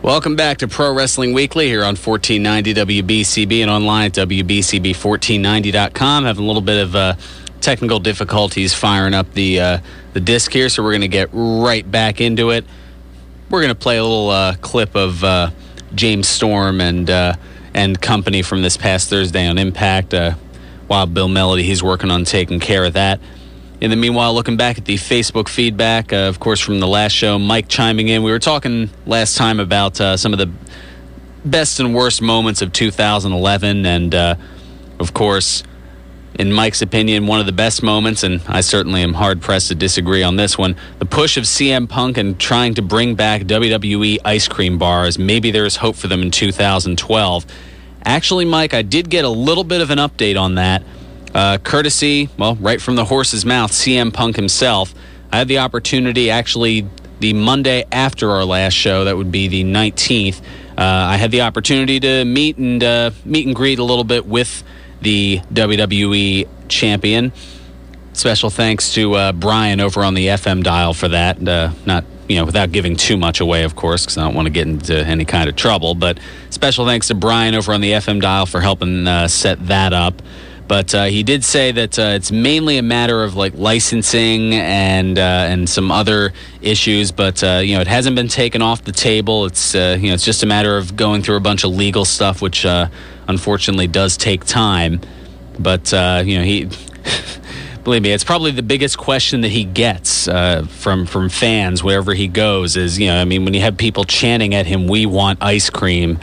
Welcome back to Pro Wrestling Weekly here on 1490 WBCB and online at WBCB1490.com. Having a little bit of technical difficulties firing up the disc here, so we're going to get right back into it. We're going to play a little clip of James Storm and company from this past Thursday on Impact. While Bill Melody, he's working on taking care of that. In the meanwhile, looking back at the Facebook feedback, of course, from the last show, Mike chiming in. We were talking last time about some of the best and worst moments of 2011. And, of course, in Mike's opinion, one of the best moments, and I certainly am hard-pressed to disagree on this one, the push of CM Punk and trying to bring back WWE ice cream bars. Maybe there's hope for them in 2012. Actually, Mike, I did get a little bit of an update on that. Courtesy, well, right from the horse's mouth, CM Punk himself. I had the opportunity, actually, the Monday after our last show, that would be the 19th, I had the opportunity to meet and greet a little bit with the WWE champion. Special thanks to Brian over on the FM dial for that. Not, without giving too much away, of course, because I don't want to get into any kind of trouble. But special thanks to Brian over on the FM dial for helping set that up. But he did say that it's mainly a matter of like licensing and some other issues. But it hasn't been taken off the table. It's it's just a matter of going through a bunch of legal stuff, which unfortunately does take time. But he, believe me, it's probably the biggest question that he gets from fans wherever he goes. Is when you have people chanting at him, "We want ice cream."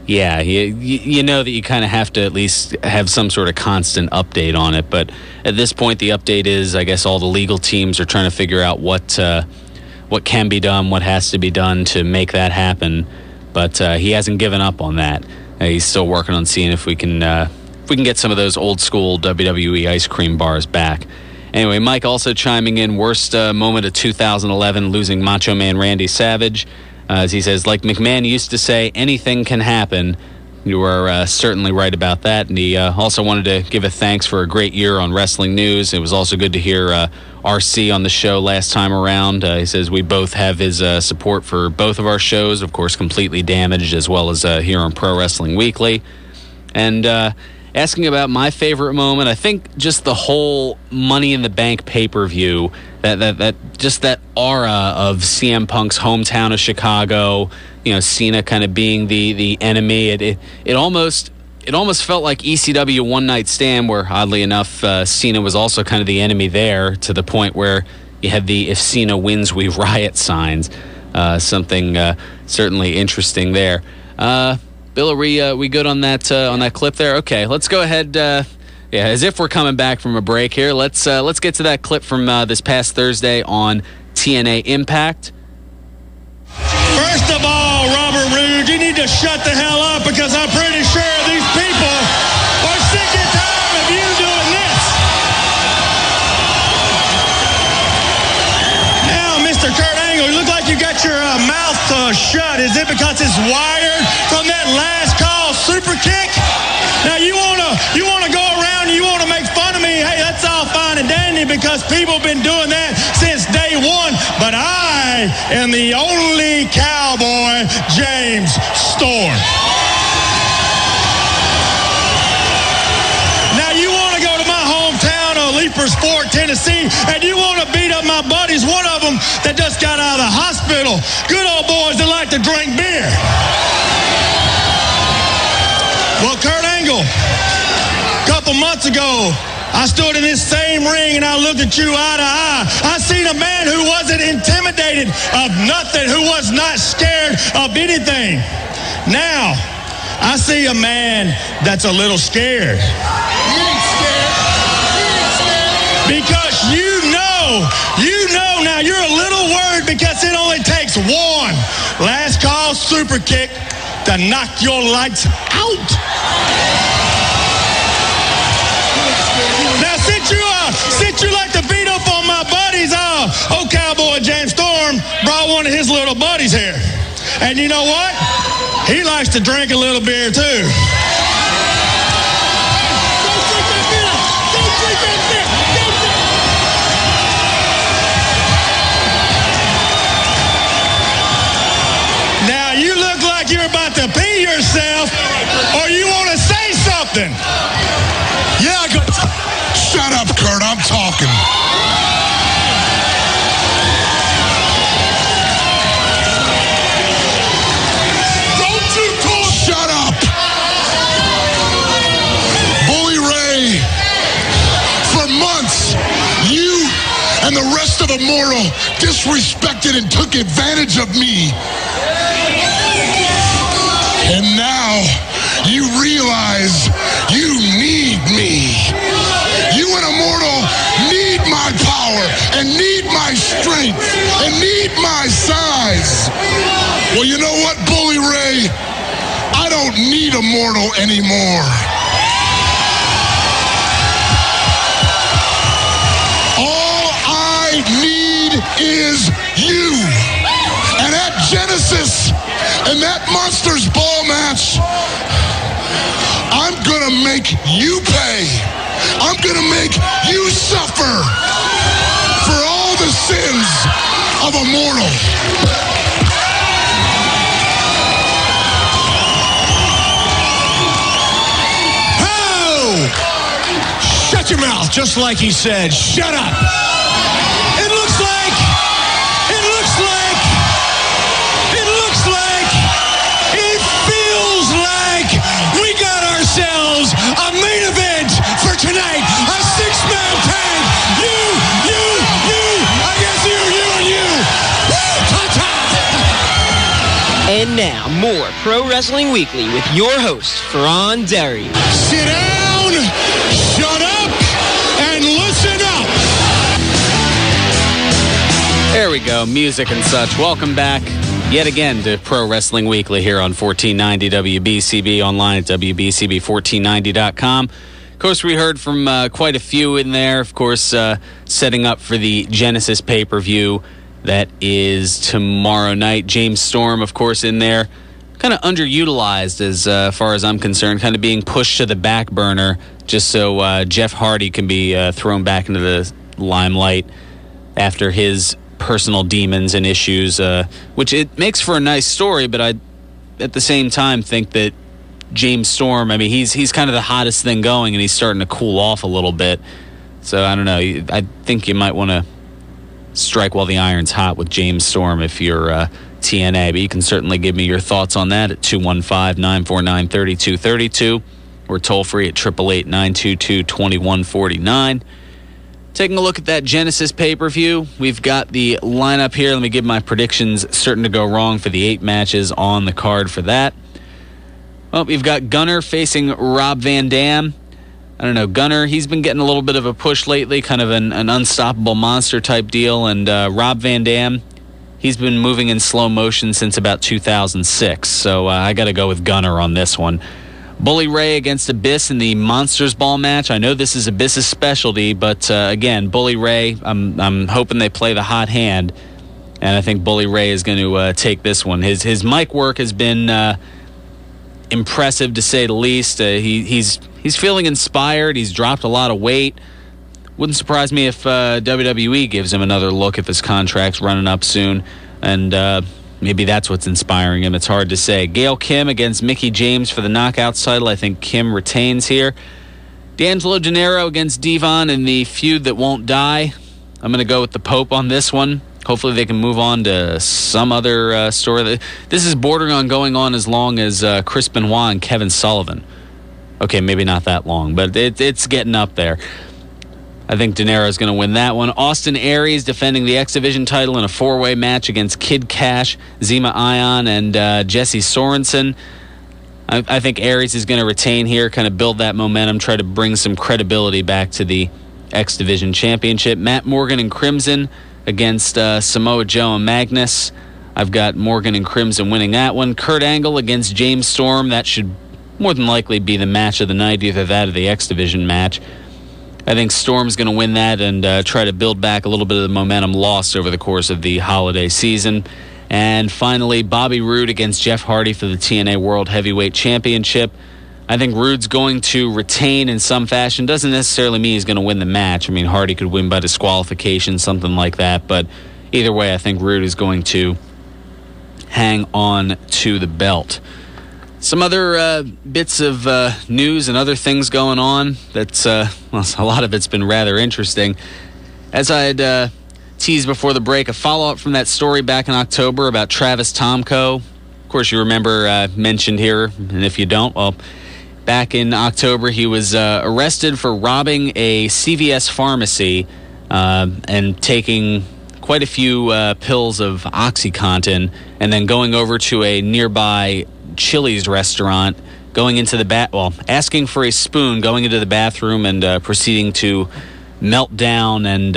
Yeah, you know that you kind of have to at least have some sort of constant update on it. But at this point, the update is, I guess, all the legal teams are trying to figure out what can be done, what has to be done to make that happen. But he hasn't given up on that. He's still working on seeing if we can get some of those old school WWE ice cream bars back. Anyway, Mike also chiming in, worst moment of 2011, losing Macho Man Randy Savage. As he says, like McMahon used to say, anything can happen. You are certainly right about that. And he also wanted to give a thanks for a great year on Wrestling News. It was also good to hear RC on the show last time around. He says we both have his support for both of our shows, of course, Completely Damaged, as well as here on Pro Wrestling Weekly. And asking about my favorite moment, I think just the whole Money in the Bank pay-per-view, that just that aura of CM Punk's hometown of Chicago, Cena kind of being the enemy. It almost felt like ECW One Night Stand, where oddly enough Cena was also kind of the enemy there, to the point where you had the "If Cena wins, we riot" signs. Something certainly interesting there. Bill, are we good on that clip there? Okay, let's go ahead. As if we're coming back from a break here, let's get to that clip from this past Thursday on TNA Impact. First of all, Robert Roode, you need to shut the hell up, because I'm pretty sure these people are sick and tired of you doing this. Now, Mr. Kurt Angle, you look like you got your mouth shut. Is it because it's wired from that last call super kick? Now you wanna go around and you wanna make fun of me? Hey, that's all fine and dandy, because people have been doing that since day one. But I am the only cowboy, James Storm. Now you wanna go to my hometown of Leepersport, Tennessee, and you wanna beat up my buddies. One of them that just got out of the hospital. Good old boys that like to drink beer. Well, Kurt Angle, a couple months ago, I stood in this same ring and I looked at you eye to eye. I seen a man who wasn't intimidated of nothing, who was not scared of anything. Now, I see a man that's a little scared. You ain't scared. You ain't scared. Because you know, now you're a little worried, because it only takes one last call super kick to knock your lights out. Now, since you like to beat up on my buddies, old cowboy James Storm brought one of his little buddies here. And you know what? He likes to drink a little beer, too. Now, you look like like you're about to pee yourself or you want to say something. Yeah, go. Shut up, Kurt. I'm talking. Don't you talk. Shut up. Bully Ray, for months, you and the rest of Immortal disrespected and took advantage of me. And now you realize you need me. You and Immortal need my power and need my strength and need my size. Well, you know what, Bully Ray? I don't need Immortal anymore. All I need is you. And at Genesis, in that Monsters Ball match, I'm gonna make you pay. I'm gonna make you suffer for all the sins of Immortal. Oh! Shut your mouth, just like he said. Shut up. It looks like it feels like we got ourselves a main event for tonight. A six-man tag. You, I guess you, and you. Woo, ta-ta. And now, more Pro Wrestling Weekly with your host, Fearon. Sit down, shut up, and listen up. There we go, music and such. Welcome back yet again to Pro Wrestling Weekly here on 1490 WBCB, online at WBCB1490.com. Of course, we heard from quite a few in there, of course, setting up for the Genesis pay-per-view that is tomorrow night. James Storm, of course, in there, kind of underutilized as far as I'm concerned, kind of being pushed to the back burner just so Jeff Hardy can be thrown back into the limelight after his personal demons and issues, which it makes for a nice story, but I, at the same time, think that James Storm, I mean, he's kind of the hottest thing going, and he's starting to cool off a little bit. So, I don't know. I think you might want to strike while the iron's hot with James Storm if you're TNA, but you can certainly give me your thoughts on that at 215-949-3232 or toll-free at 888-922-2149. Taking a look at that Genesis pay-per-view, we've got the lineup here. Let me give my predictions certain to go wrong for the 8 matches on the card for that. Well, we've got Gunner facing Rob Van Dam. I don't know, Gunner, he's been getting a little bit of a push lately, kind of an unstoppable monster type deal, and Rob Van Dam, he's been moving in slow motion since about 2006, so I got to go with Gunner on this one. Bully Ray against Abyss in the Monsters Ball match. I know this is Abyss's specialty, but again, Bully Ray, I'm hoping they play the hot hand, and I think Bully Ray is going to take this one. His mic work has been impressive, to say the least. He's feeling inspired. He's dropped a lot of weight. Wouldn't surprise me if WWE gives him another look if his contract's running up soon, and maybe that's what's inspiring him. It's hard to say. Gail Kim against Mickie James for the Knockouts title. I think Kim retains here. D'Angelo Dinero against Devon in the feud that won't die. I'm going to go with the Pope on this one. Hopefully they can move on to some other story. This is bordering on going on as long as Chris Benoit and Kevin Sullivan. Okay, maybe not that long, but it's getting up there. I think Dinero is going to win that one. Austin Aries defending the X Division title in a 4-way match against Kid Cash, Zema Ion, and Jesse Sorensen. I think Aries is going to retain here, kind of build that momentum, try to bring some credibility back to the X Division Championship. Matt Morgan and Crimson against Samoa Joe and Magnus. I've got Morgan and Crimson winning that one. Kurt Angle against James Storm. That should more than likely be the match of the night, either that or the X Division match. I think Storm's going to win that and try to build back a little bit of the momentum lost over the course of the holiday season. And finally, Bobby Roode against Jeff Hardy for the TNA World Heavyweight Championship. I think Roode's going to retain in some fashion. Doesn't necessarily mean he's going to win the match. I mean, Hardy could win by disqualification, something like that. But either way, I think Roode is going to hang on to the belt. Some other bits of news and other things going on that's, a lot of it's been rather interesting. As I had teased before the break, a follow-up from that story back in October about Travis Tomko. Of course, you remember mentioned here, and if you don't, well, back in October, he was arrested for robbing a CVS pharmacy and taking quite a few pills of OxyContin, and then going over to a nearby Chili's restaurant, going into the asking for a spoon, going into the bathroom, and proceeding to melt down and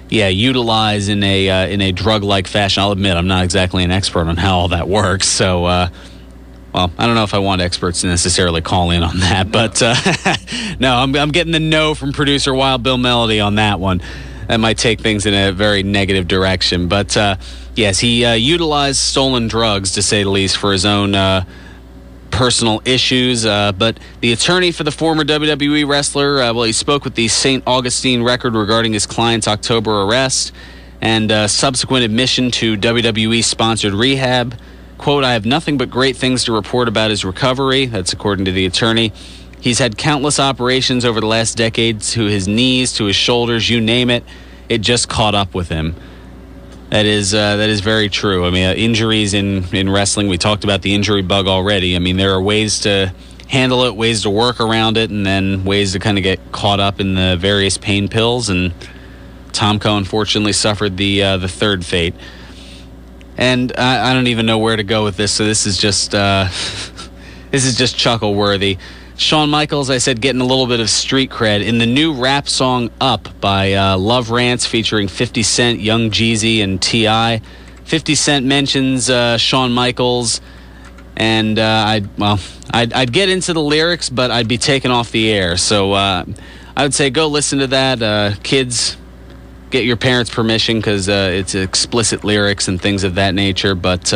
utilize in a drug-like fashion. I'll admit I'm not exactly an expert on how all that works, so I don't know if I want experts to necessarily call in on that, but no, I'm getting the no from producer Wild Bill Melody on that one. That might take things in a very negative direction. But, yes, he utilized stolen drugs, to say the least, for his own personal issues. But the attorney for the former WWE wrestler, he spoke with the St. Augustine Record regarding his client's October arrest and subsequent admission to WWE-sponsored rehab. Quote, "I have nothing but great things to report about his recovery." That's according to the attorney. He's had countless operations over the last decade, to his knees, to his shoulders, you name it. It just caught up with him. That is very true. I mean, injuries in wrestling, we talked about the injury bug already. I mean, there are ways to handle it, ways to work around it, and then ways to kind of get caught up in the various pain pills. And Tomko, unfortunately, suffered the third fate. And I don't even know where to go with this, so this is just chuckle-worthy. Shawn Michaels, I said, getting a little bit of street cred in the new rap song Up by Love Rants featuring 50 Cent, Young Jeezy, and T.I. 50 Cent mentions Shawn Michaels, and I'd get into the lyrics, but I'd be taken off the air. So I would say go listen to that. Kids, get your parents' permission because it's explicit lyrics and things of that nature, but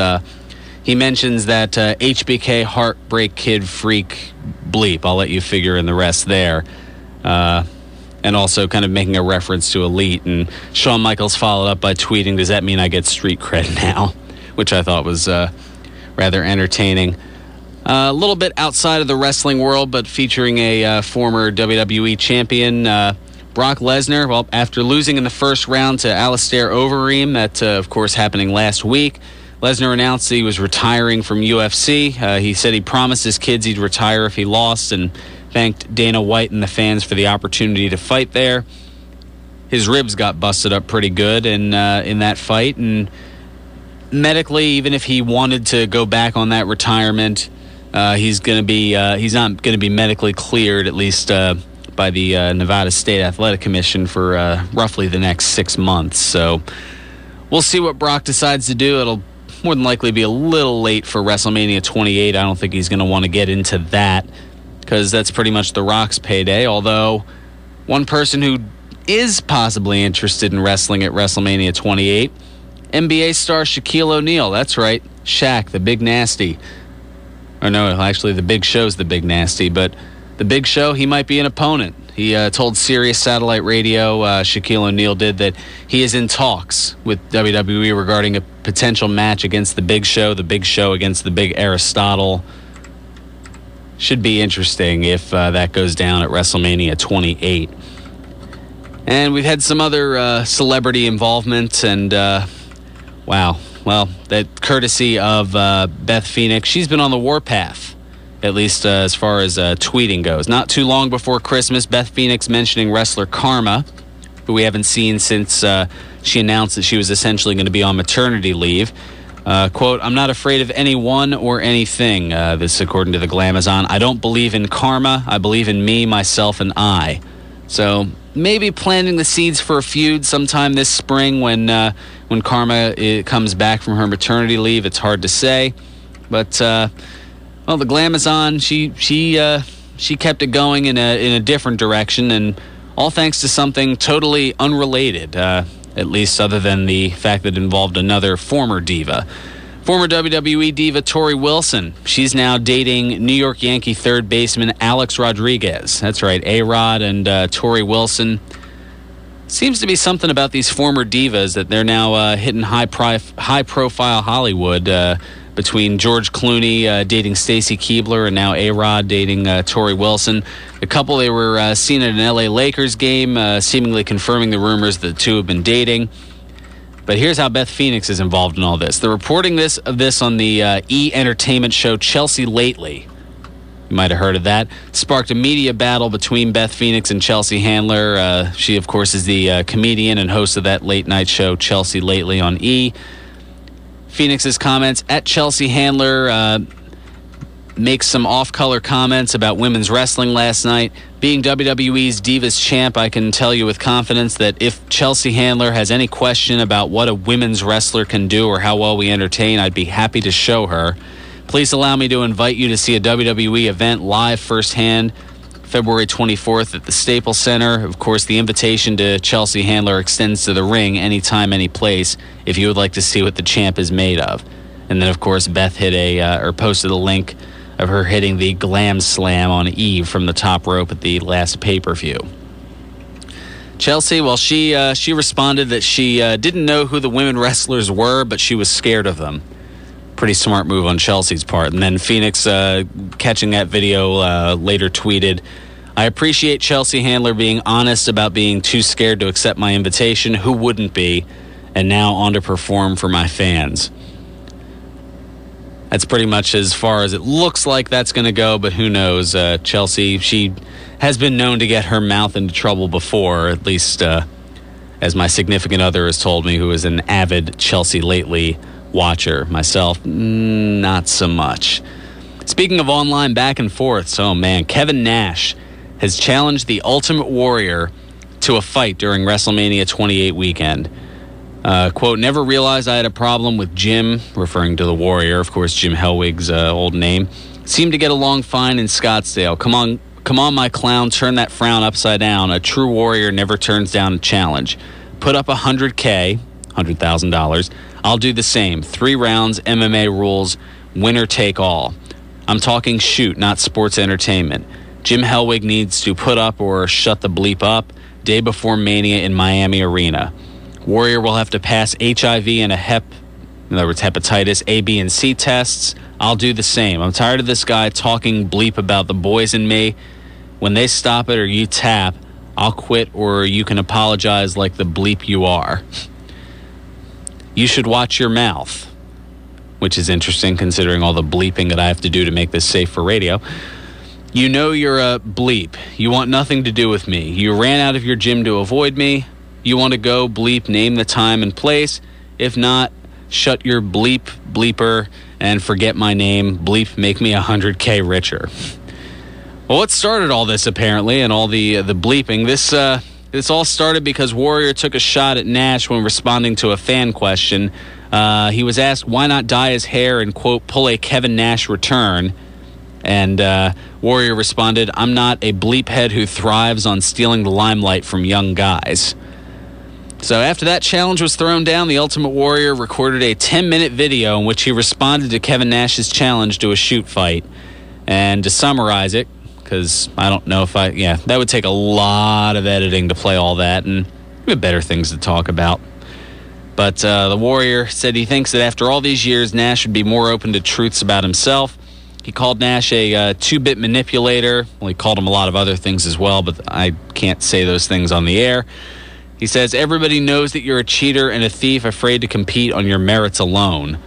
he mentions that HBK Heartbreak Kid Freak bleep. I'll let you figure in the rest there. And also kind of making a reference to Elite. And Shawn Michaels followed up by tweeting, "Does that mean I get street cred now?" Which I thought was rather entertaining. A little bit outside of the wrestling world, but featuring a former WWE champion, Brock Lesnar. Well, after losing in the first round to Alistair Overeem, that, of course, happening last week, Lesnar announced that he was retiring from UFC. He said he promised his kids he'd retire if he lost and thanked Dana White and the fans for the opportunity to fight there. His ribs got busted up pretty good in that fight, and medically, even if he wanted to go back on that retirement, he's not going to be medically cleared, at least by the Nevada State Athletic Commission, for roughly the next 6 months. So we'll see what Brock decides to do. It'll more than likely be a little late for WrestleMania 28. I don't think he's going to want to get into that because that's pretty much The Rock's payday. Although one person who is possibly interested in wrestling at WrestleMania 28, NBA star Shaquille O'Neal. That's right, Shaq, the Big Nasty. Or no, actually the Big Show's the Big Nasty, but the Big Show, he might be an opponent. He told Sirius Satellite Radio, Shaquille O'Neal did, that he is in talks with WWE regarding a potential match against the Big Show against the Big Aristotle. Should be interesting if that goes down at WrestleMania 28. And we've had some other celebrity involvement, and wow. Well, that courtesy of Beth Phoenix. She's been on the warpath, at least as far as tweeting goes. Not too long before Christmas, Beth Phoenix mentioning wrestler Karma, who we haven't seen since she announced that she was essentially going to be on maternity leave. Quote, "I'm not afraid of anyone or anything." This according to the Glamazon. "I don't believe in karma. I believe in me, myself, and I." So maybe planting the seeds for a feud sometime this spring when Karma comes back from her maternity leave. It's hard to say. But, well, the Glamazon, she kept it going in a different direction, and all thanks to something totally unrelated, at least other than the fact that it involved another former diva. Former WWE diva Tori Wilson. She's now dating New York Yankee third baseman Alex Rodriguez. That's right, A-Rod and Tori Wilson. Seems to be something about these former divas that they're now hitting high-profile Hollywood, between George Clooney dating Stacy Keibler and now A-Rod dating Tori Wilson. The couple, they were seen at an L.A. Lakers game, seemingly confirming the rumors that the two have been dating. But here's how Beth Phoenix is involved in all this. They're reporting of this on the E! Entertainment show Chelsea Lately. You might have heard of that. Sparked a media battle between Beth Phoenix and Chelsea Handler. She, of course, is the comedian and host of that late-night show Chelsea Lately on E! Phoenix's comments at Chelsea Handler makes some off-color comments about women's wrestling last night. Being WWE's Divas Champ, I can tell you with confidence that if Chelsea Handler has any question about what a women's wrestler can do or how well we entertain, I'd be happy to show her. Please allow me to invite you to see a WWE event live firsthand, February 24th at the Staples Center. Of course, the invitation to Chelsea Handler extends to the ring anytime, any place, if you would like to see what the champ is made of. And then, of course, Beth posted a link of her hitting the Glam Slam on Eve from the top rope at the last pay-per-view. Chelsea, well, she responded that she didn't know who the women wrestlers were, but she was scared of them. Pretty smart move on Chelsea's part. And then Phoenix, catching that video, later tweeted, I appreciate Chelsea Handler being honest about being too scared to accept my invitation. Who wouldn't be? And now on to perform for my fans. That's pretty much as far as it looks like that's going to go, but who knows? Chelsea, she has been known to get her mouth into trouble before, at least as my significant other has told me, who is an avid Chelsea Lately watcher. Myself, not so much. Speaking of online back and forth, oh man, Kevin Nash has challenged the Ultimate Warrior to a fight during WrestleMania 28 weekend. Quote, never realized I had a problem with Jim, referring to the Warrior, of course, Jim Hellwig's old name. Seemed to get along fine in Scottsdale. Come on, my clown, turn that frown upside down. A true warrior never turns down a challenge. Put up $100K, $100,000. I'll do the same. 3 rounds, MMA rules, winner take all. I'm talking shoot, not sports entertainment. Jim Hellwig needs to put up or shut the bleep up. Day before Mania in Miami Arena. Warrior will have to pass HIV and in other words, hepatitis, A, B, and C tests. I'll do the same. I'm tired of this guy talking bleep about the boys and me. When they stop it or you tap, I'll quit or you can apologize like the bleep you are. You should watch your mouth, which is interesting considering all the bleeping that I have to do to make this safe for radio. You know you're a bleep. You want nothing to do with me. You ran out of your gym to avoid me. You want to go bleep, name the time and place. If not, shut your bleeper and forget my name. Bleep, make me $100K richer. Well, what started all this apparently and all the bleeping? This all started because Warrior took a shot at Nash when responding to a fan question. He was asked why not dye his hair and, quote, pull a Kevin Nash return. And Warrior responded, I'm not a bleep head who thrives on stealing the limelight from young guys. So after that challenge was thrown down, the Ultimate Warrior recorded a 10-minute video in which he responded to Kevin Nash's challenge to a shoot fight. And to summarize it, because I don't know if that would take a lot of editing to play all that, and we have better things to talk about. But the Warrior said he thinks that after all these years, Nash would be more open to truths about himself. He called Nash a 2-bit manipulator. Well, he called him a lot of other things as well, but I can't say those things on the air. He says, everybody knows that you're a cheater and a thief afraid to compete on your merits alone.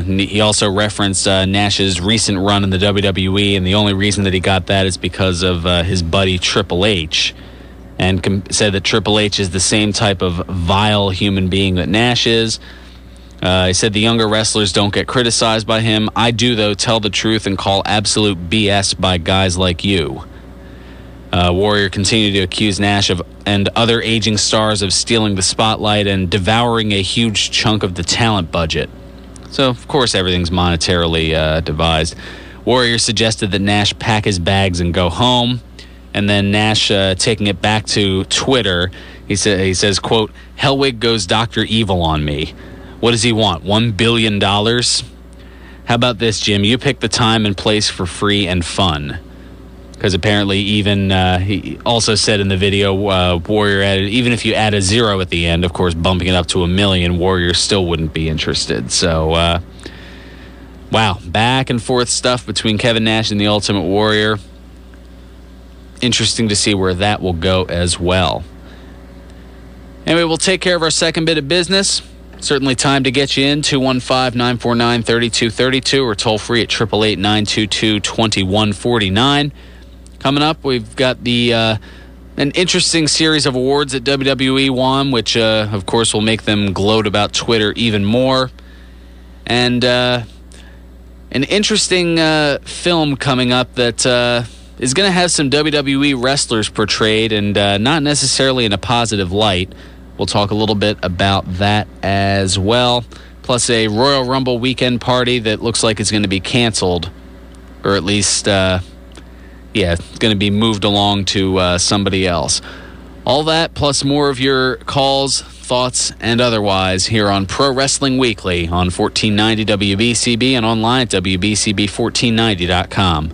He also referenced Nash's recent run in the WWE, and the only reason that he got that is because of his buddy Triple H, and said that Triple H is the same type of vile human being that Nash is. He said the younger wrestlers don't get criticized by him. I do, though, tell the truth and call absolute BS by guys like you. Warrior continued to accuse Nash and other aging stars of stealing the spotlight and devouring a huge chunk of the talent budget. So, of course, everything's monetarily devised. Warrior suggested that Nash pack his bags and go home. And then Nash, taking it back to Twitter, he says, quote, Hellwig goes Dr. Evil on me. What does he want, $1 billion? How about this, Jim? You pick the time and place for free and fun. Because apparently even he also said in the video, Warrior added, even if you add a 0 at the end, of course, bumping it up to 1 million, Warrior still wouldn't be interested. So, wow, back and forth stuff between Kevin Nash and the Ultimate Warrior. Interesting to see where that will go as well. Anyway, we'll take care of our second bit of business. Certainly time to get you in, 215-949-3232 or toll free at 888-922-2149. Coming up, we've got the an interesting series of awards that WWE won, which, of course, will make them gloat about Twitter even more. And an interesting film coming up that is going to have some WWE wrestlers portrayed, and not necessarily in a positive light. We'll talk a little bit about that as well. Plus a Royal Rumble weekend party that looks like it's going to be canceled, or at least... it's going to be moved along to somebody else. All that, plus more of your calls, thoughts, and otherwise here on Pro Wrestling Weekly on 1490 WBCB and online at WBCB1490.com.